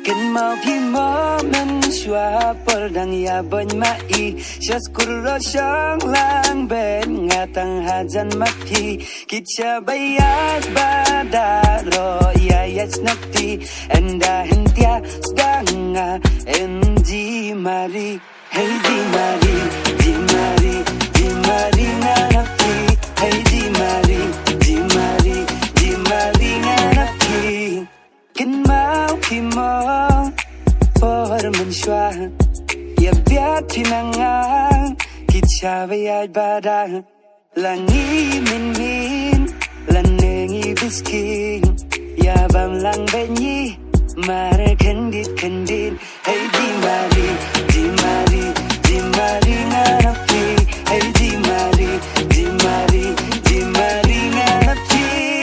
Kan mau pi mo men shua por dang ya bon mai Shas kurro shang lang ben ngatang hajan mapi Kitcha bayat badaro ya yas nakti Enda hentia stanga endi mari Hey di mari, di mari, di mari nganapi Hey di mari, di mari, di mari nganapi Kan mau pi mo por men shua ya biat pinangang kitcha bayat badang langi min lanengi bisking ya bam lang benyi mare kendit kendin hey di mari